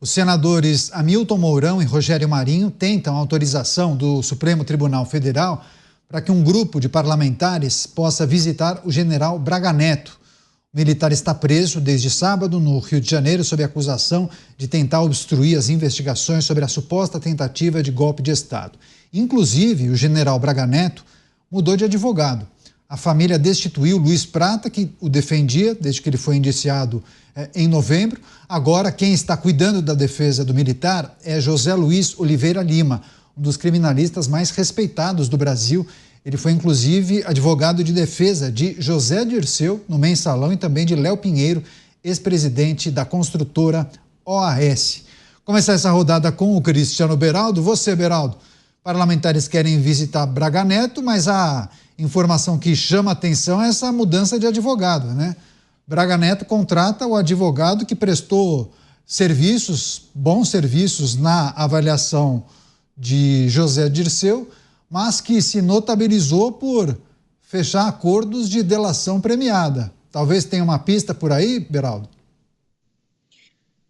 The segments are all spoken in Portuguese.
Os senadores Hamilton Mourão e Rogério Marinho tentam a autorização do Supremo Tribunal Federal para que um grupo de parlamentares possa visitar o general Braga Neto. O militar está preso desde sábado no Rio de Janeiro sob acusação de tentar obstruir as investigações sobre a suposta tentativa de golpe de Estado. Inclusive, o general Braga Neto mudou de advogado. A família destituiu Luiz Prata, que o defendia desde que ele foi indiciado em novembro. Agora, quem está cuidando da defesa do militar é José Luiz Oliveira Lima, um dos criminalistas mais respeitados do Brasil. Ele foi, inclusive, advogado de defesa de José Dirceu, no Mensalão, e também de Léo Pinheiro, ex-presidente da construtora OAS. Começar essa rodada com o Cristiano Beraldo. Você, Beraldo, parlamentares querem visitar Braga Neto, mas a informação que chama atenção é essa mudança de advogado, né? Braga Neto contrata o advogado que prestou serviços, bons serviços na avaliação de José Dirceu, mas que se notabilizou por fechar acordos de delação premiada. Talvez tenha uma pista por aí, Beraldo?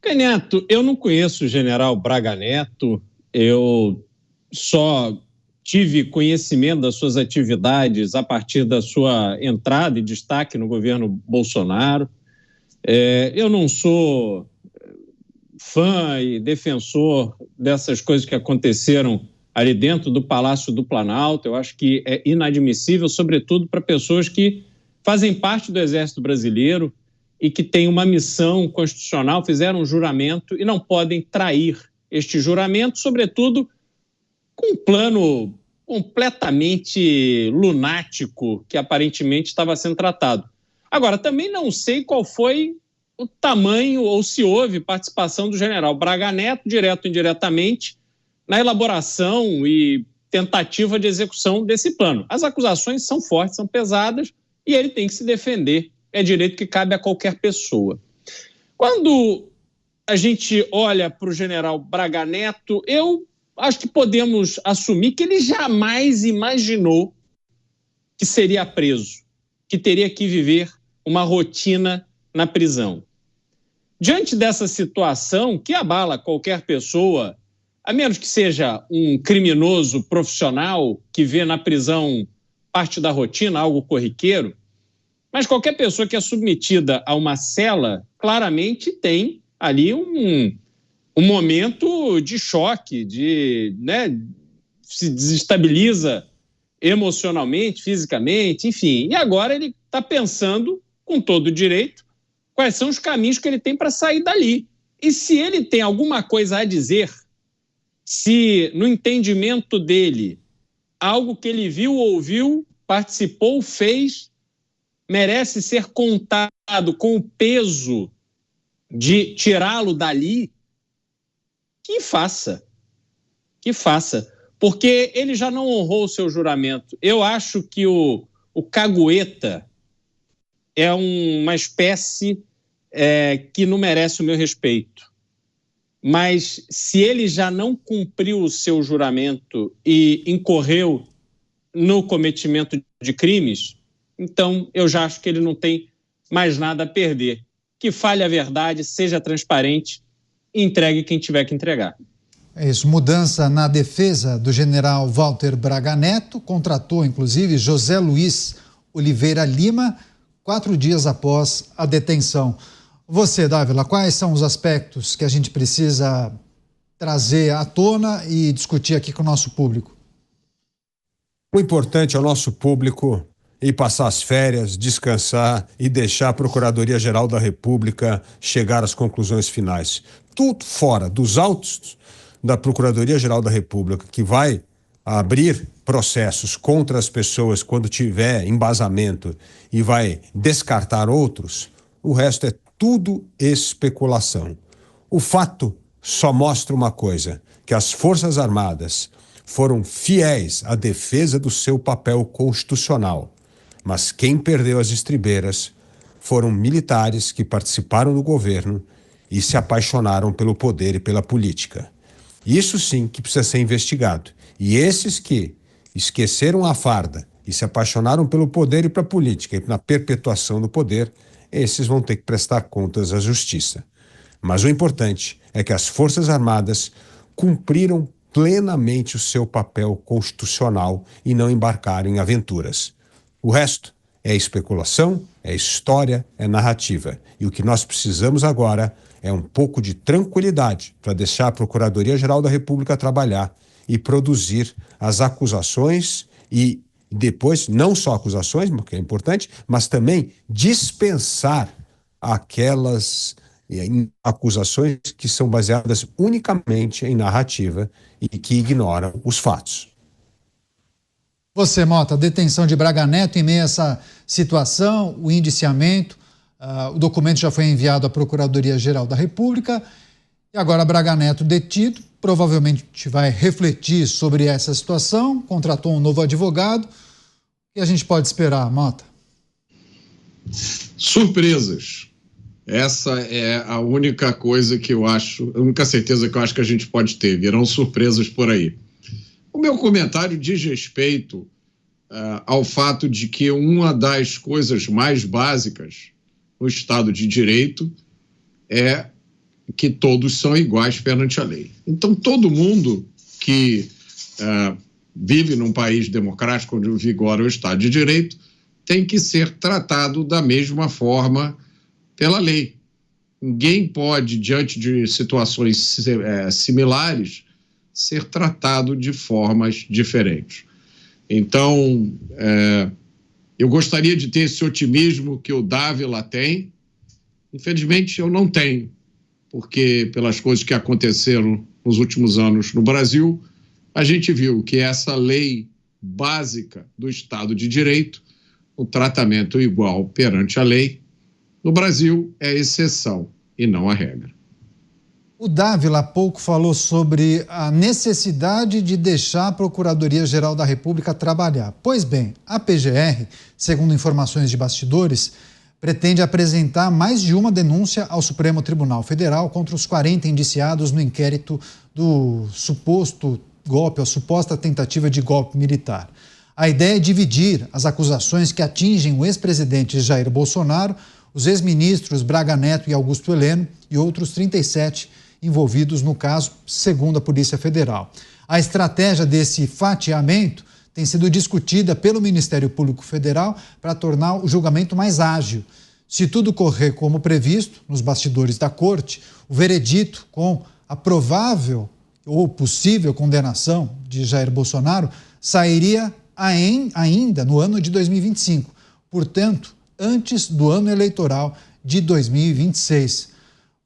Neto, eu não conheço o general Braga Neto, eu só tive conhecimento das suas atividades a partir da sua entrada e destaque no governo Bolsonaro. Eu não sou fã e defensor dessas coisas que aconteceram ali dentro do Palácio do Planalto. Eu acho que é inadmissível, sobretudo para pessoas que fazem parte do Exército Brasileiro e que têm uma missão constitucional, fizeram um juramento e não podem trair este juramento, sobretudo com um plano completamente lunático que aparentemente estava sendo tratado. Agora, também não sei qual foi o tamanho ou se houve participação do general Braga Neto, direto ou indiretamente, na elaboração e tentativa de execução desse plano. As acusações são fortes, são pesadas e ele tem que se defender. É direito que cabe a qualquer pessoa. Quando a gente olha para o general Braga Neto, eu acho que podemos assumir que ele jamais imaginou que seria preso, que teria que viver uma rotina na prisão. Diante dessa situação que abala qualquer pessoa, a menos que seja um criminoso profissional que vê na prisão parte da rotina, algo corriqueiro, mas qualquer pessoa que é submetida a uma cela, claramente tem ali um momento de choque, se desestabiliza emocionalmente, fisicamente, enfim. E agora ele está pensando, com todo o direito, quais são os caminhos que ele tem para sair dali. E se ele tem alguma coisa a dizer, se no entendimento dele, algo que ele viu, ouviu, participou, fez, merece ser contado com o peso de tirá-lo dali, que faça, porque ele já não honrou o seu juramento. Eu acho que o cagueta é uma espécie que não merece o meu respeito. Mas se ele já não cumpriu o seu juramento e incorreu no cometimento de crimes, então eu já acho que ele não tem mais nada a perder. Que fale a verdade, seja transparente e entregue quem tiver que entregar. É isso, mudança na defesa do general Walter Braga Neto, contratou inclusive José Luiz Oliveira Lima, 4 dias após a detenção. Você, Dávila, quais são os aspectos que a gente precisa trazer à tona e discutir aqui com o nosso público? O importante é o nosso público ir passar as férias, descansar e deixar a Procuradoria-Geral da República chegar às conclusões finais. Tudo fora dos autos da Procuradoria-Geral da República, que vai abrir processos contra as pessoas quando tiver embasamento e vai descartar outros, o resto é tudo especulação. O fato só mostra uma coisa, que as Forças Armadas foram fiéis à defesa do seu papel constitucional, mas quem perdeu as estribeiras foram militares que participaram do governo e se apaixonaram pelo poder e pela política. Isso sim que precisa ser investigado. E esses que esqueceram a farda e se apaixonaram pelo poder e pela política e na perpetuação do poder, esses vão ter que prestar contas à justiça. Mas o importante é que as Forças Armadas cumpriram plenamente o seu papel constitucional e não embarcaram em aventuras. O resto é especulação, é história, é narrativa. E o que nós precisamos agora é um pouco de tranquilidade para deixar a Procuradoria-Geral da República trabalhar e produzir as acusações e depois, não só acusações, que é importante, mas também dispensar aquelas acusações que são baseadas unicamente em narrativa e que ignoram os fatos. Você, Mota, a detenção de Braga Neto em meio a essa situação, o indiciamento, o documento já foi enviado à Procuradoria-Geral da República e agora Braga Neto detido, provavelmente vai refletir sobre essa situação, contratou um novo advogado. O que a gente pode esperar, Mota? Surpresas. Essa é a única coisa que eu acho, a única certeza que eu acho que a gente pode ter. Virão surpresas por aí. O meu comentário diz respeito ao fato de que uma das coisas mais básicas no Estado de Direito é que todos são iguais perante a lei. Então, todo mundo que vive num país democrático onde vigora o Estado de Direito tem que ser tratado da mesma forma pela lei. Ninguém pode, diante de situações similares, ser tratado de formas diferentes. Então, eu gostaria de ter esse otimismo que o Dávila tem. Infelizmente, eu não tenho, porque pelas coisas que aconteceram nos últimos anos no Brasil, a gente viu que essa lei básica do Estado de Direito, o tratamento igual perante a lei, no Brasil é exceção e não a regra. O Dávila há pouco falou sobre a necessidade de deixar a Procuradoria-Geral da República trabalhar. Pois bem, a PGR, segundo informações de bastidores, pretende apresentar mais de uma denúncia ao Supremo Tribunal Federal contra os 40 indiciados no inquérito do suposto golpe, a suposta tentativa de golpe militar. A ideia é dividir as acusações que atingem o ex-presidente Jair Bolsonaro, os ex-ministros Braga Neto e Augusto Heleno e outros 37 envolvidos no caso, segundo a Polícia Federal. A estratégia desse fatiamento tem sido discutida pelo Ministério Público Federal para tornar o julgamento mais ágil. Se tudo correr como previsto, nos bastidores da Corte, o veredito com a provável ou possível condenação de Jair Bolsonaro sairia ainda no ano de 2025, portanto, antes do ano eleitoral de 2026.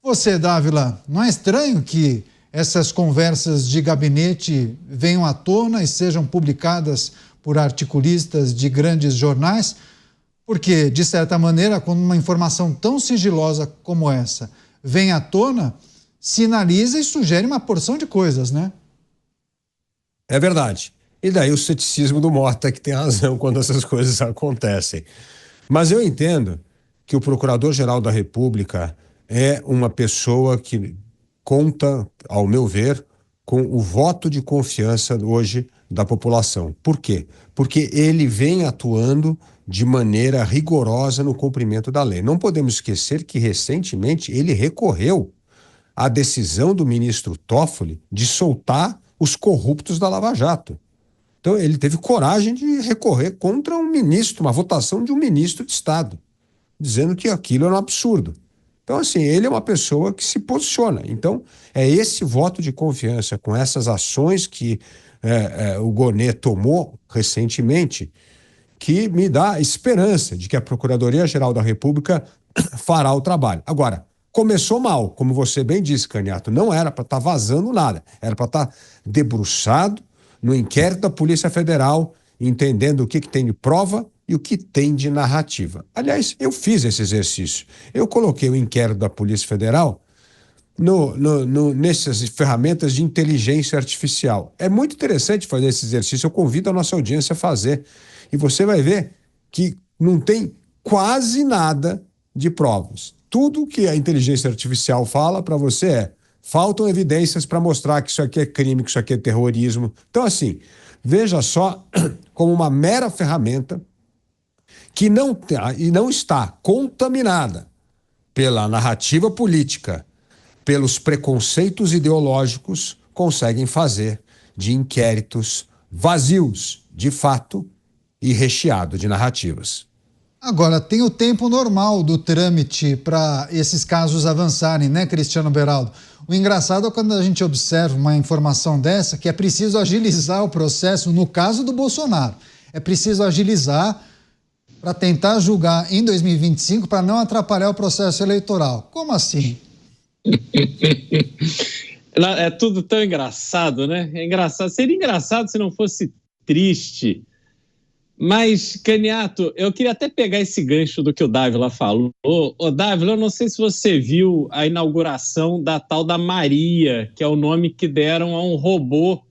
Você, Dávila, não é estranho que essas conversas de gabinete venham à tona e sejam publicadas por articulistas de grandes jornais? Porque, de certa maneira, quando uma informação tão sigilosa como essa vem à tona, sinaliza e sugere uma porção de coisas, né? É verdade. E daí o ceticismo do Mota, que tem razão quando essas coisas acontecem. Mas eu entendo que o Procurador-Geral da República é uma pessoa que conta, ao meu ver, com o voto de confiança hoje da população. Por quê? Porque ele vem atuando de maneira rigorosa no cumprimento da lei. Não podemos esquecer que, recentemente, ele recorreu à decisão do ministro Toffoli de soltar os corruptos da Lava Jato. Então, ele teve coragem de recorrer contra um ministro, uma votação de um ministro de Estado, dizendo que aquilo era um absurdo. Então, assim, ele é uma pessoa que se posiciona. Então, é esse voto de confiança com essas ações que o Gonê tomou recentemente que me dá esperança de que a Procuradoria-Geral da República fará o trabalho. Agora, começou mal, como você bem disse, Caniato, não era para estar vazando nada, era para estar debruçado no inquérito da Polícia Federal, entendendo o que tem de prova e o que tem de narrativa. Aliás, eu fiz esse exercício. Eu coloquei o inquérito da Polícia Federal nessas ferramentas de inteligência artificial. É muito interessante fazer esse exercício, eu convido a nossa audiência a fazer. E você vai ver que não tem quase nada de provas. Tudo que a inteligência artificial fala para você faltam evidências para mostrar que isso aqui é crime, que isso aqui é terrorismo. Então, assim, veja só como uma mera ferramenta que não está contaminada pela narrativa política, pelos preconceitos ideológicos, conseguem fazer de inquéritos vazios de fato e recheado de narrativas. Agora, tem o tempo normal do trâmite para esses casos avançarem, né, Cristiano Beraldo? O engraçado é quando a gente observa uma informação dessa, que é preciso agilizar o processo, no caso do Bolsonaro. É preciso agilizar para tentar julgar em 2025 para não atrapalhar o processo eleitoral. Como assim? É tudo tão engraçado, né? É engraçado. Seria engraçado se não fosse triste. Mas, Caniato, eu queria até pegar esse gancho do que o Dávila falou. Ô, Dávila, eu não sei se você viu a inauguração da tal da Maria, que é o nome que deram a um robô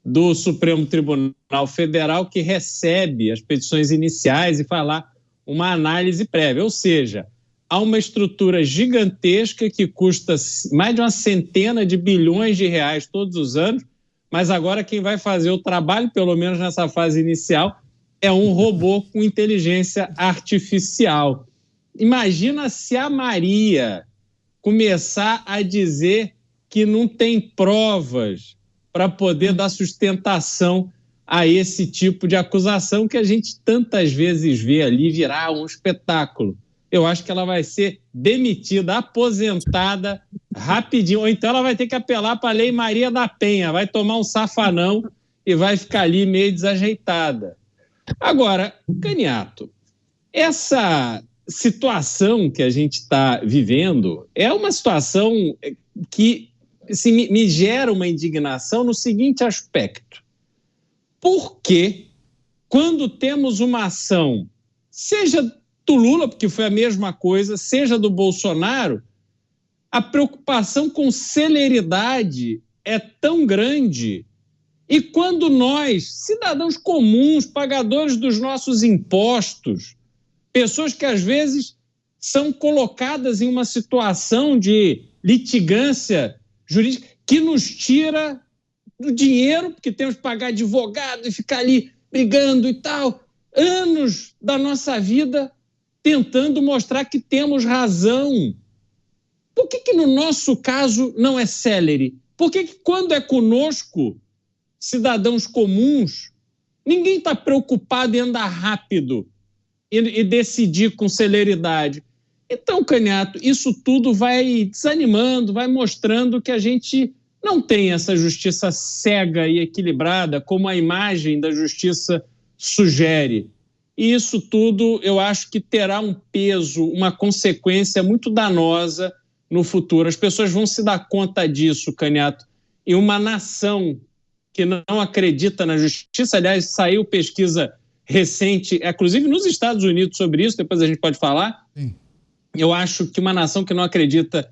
do Supremo Tribunal Federal que recebe as petições iniciais e faz lá uma análise prévia. Ou seja, há uma estrutura gigantesca que custa mais de 100 bilhões de reais todos os anos, mas agora quem vai fazer o trabalho, pelo menos nessa fase inicial, é um robô com inteligência artificial. Imagina se a Maria começar a dizer que não tem provas para poder dar sustentação a esse tipo de acusação que a gente tantas vezes vê ali virar um espetáculo. Eu acho que ela vai ser demitida, aposentada rapidinho, ou então ela vai ter que apelar para a Lei Maria da Penha, vai tomar um safanão e vai ficar ali meio desajeitada. Agora, Caniato, essa situação que a gente está vivendo é uma situação que assim, me gera uma indignação no seguinte aspecto. Por que, quando temos uma ação, seja do Lula, porque foi a mesma coisa, seja do Bolsonaro, a preocupação com celeridade é tão grande? E quando nós, cidadãos comuns, pagadores dos nossos impostos, pessoas que às vezes são colocadas em uma situação de litigância jurídica que nos tira do dinheiro, porque temos que pagar advogado e ficar ali brigando e tal, anos da nossa vida tentando mostrar que temos razão. Por que no nosso caso não é célere? Por que quando é conosco, cidadãos comuns, ninguém está preocupado em andar rápido e decidir com celeridade? Então, Caniato, isso tudo vai desanimando, vai mostrando que a gente não tem essa justiça cega e equilibrada como a imagem da justiça sugere. E isso tudo, eu acho que terá um peso, uma consequência muito danosa no futuro. As pessoas vão se dar conta disso, Caniato. E uma nação que não acredita na justiça, aliás, saiu pesquisa recente, inclusive nos Estados Unidos, sobre isso, depois a gente pode falar. Sim. Eu acho que uma nação que não acredita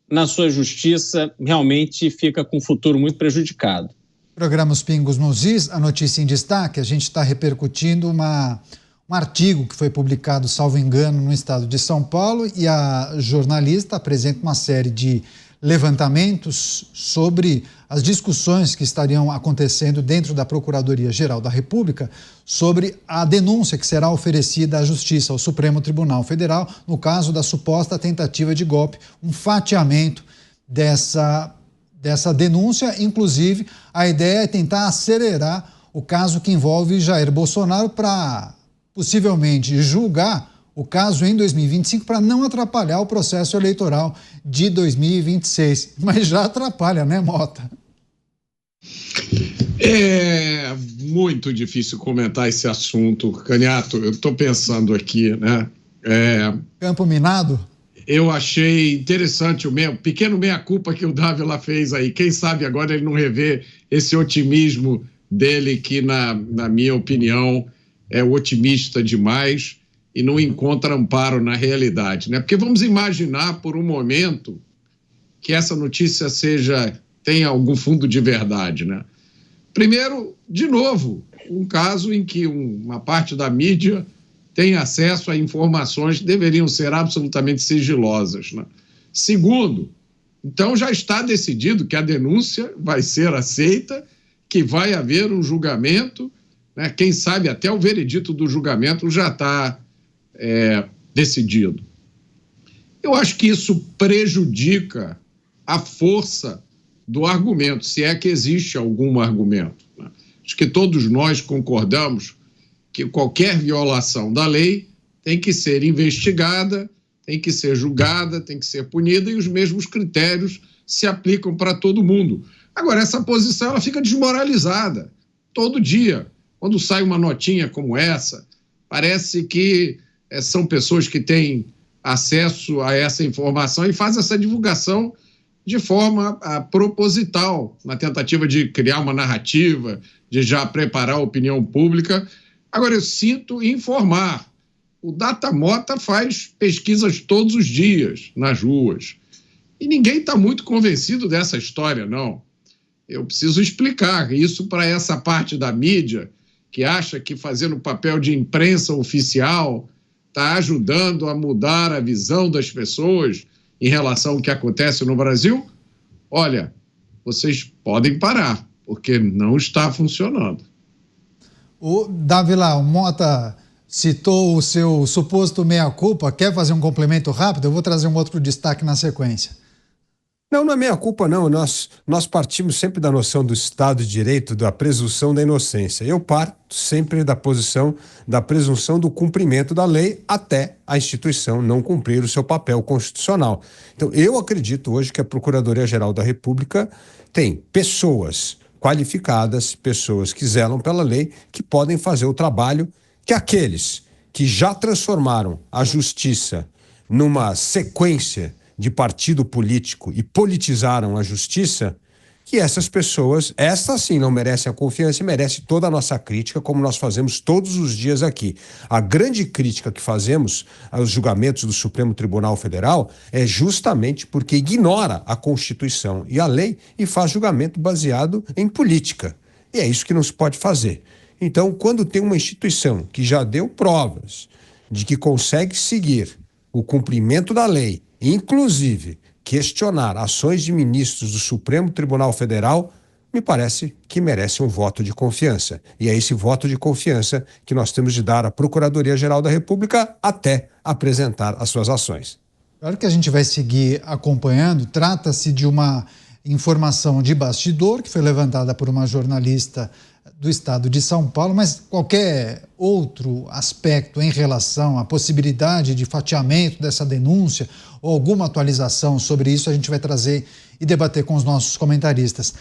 na sua justiça realmente fica com um futuro muito prejudicado. Programa Os Pingos nos Is, a notícia em destaque, a gente está repercutindo um artigo que foi publicado, salvo engano, no estado de São Paulo, e a jornalista apresenta uma série de levantamentos sobre as discussões que estariam acontecendo dentro da Procuradoria-Geral da República sobre a denúncia que será oferecida à Justiça, ao Supremo Tribunal Federal, no caso da suposta tentativa de golpe, um fatiamento dessa denúncia. Inclusive, a ideia é tentar acelerar o caso que envolve Jair Bolsonaro para possivelmente julgar o caso em 2025 para não atrapalhar o processo eleitoral de 2026. Mas já atrapalha, né, Mota? É muito difícil comentar esse assunto, Caniato. Eu estou pensando aqui, né? Campo minado? Eu achei interessante o pequeno meia-culpa que o Dávila fez aí. Quem sabe agora ele não revê esse otimismo dele que, na minha opinião, é otimista demais e não encontra amparo na realidade, né? Porque vamos imaginar por um momento que essa notícia tenha algum fundo de verdade, né? Primeiro, de novo, um caso em que uma parte da mídia tem acesso a informações que deveriam ser absolutamente sigilosas, né? Segundo, então já está decidido que a denúncia vai ser aceita, que vai haver um julgamento, né? Quem sabe até o veredito do julgamento já está decidido. Eu acho que isso prejudica a força do argumento, se é que existe algum argumento. Acho que todos nós concordamos que qualquer violação da lei tem que ser investigada, tem que ser julgada, tem que ser punida, e os mesmos critérios se aplicam para todo mundo. Agora, essa posição ela fica desmoralizada todo dia. Quando sai uma notinha como essa, parece que são pessoas que têm acesso a essa informação e fazem essa divulgação de forma proposital, na tentativa de criar uma narrativa, de já preparar a opinião pública. Agora, eu sinto informar. O Datamota faz pesquisas todos os dias nas ruas. E ninguém está muito convencido dessa história, não. Eu preciso explicar isso para essa parte da mídia que acha que fazendo o papel de imprensa oficial está ajudando a mudar a visão das pessoas em relação ao que acontece no Brasil. Olha, vocês podem parar, porque não está funcionando. O Dávila, o Mota citou o seu suposto meia-culpa. Quer fazer um complemento rápido? Eu vou trazer um outro destaque na sequência. Não é meia-culpa, não. Nós partimos sempre da noção do Estado de Direito, da presunção da inocência. Eu parto sempre da posição da presunção do cumprimento da lei até a instituição não cumprir o seu papel constitucional. Então, eu acredito hoje que a Procuradoria-Geral da República tem pessoas qualificadas, pessoas que zelam pela lei, que podem fazer o trabalho que aqueles que já transformaram a justiça numa sequência de partido político e politizaram a justiça, que essas pessoas, estas sim não merecem a confiança e merecem toda a nossa crítica, como nós fazemos todos os dias aqui. A grande crítica que fazemos aos julgamentos do Supremo Tribunal Federal é justamente porque ignora a Constituição e a lei e faz julgamento baseado em política. E é isso que não se pode fazer. Então, quando tem uma instituição que já deu provas de que consegue seguir o cumprimento da lei, inclusive questionar ações de ministros do Supremo Tribunal Federal, me parece que merece um voto de confiança. E é esse voto de confiança que nós temos de dar à Procuradoria-Geral da República até apresentar as suas ações. Claro que a gente vai seguir acompanhando. Trata-se de uma informação de bastidor que foi levantada por uma jornalista do estado de São Paulo, mas qualquer outro aspecto em relação à possibilidade de fatiamento dessa denúncia ou alguma atualização sobre isso, a gente vai trazer e debater com os nossos comentaristas.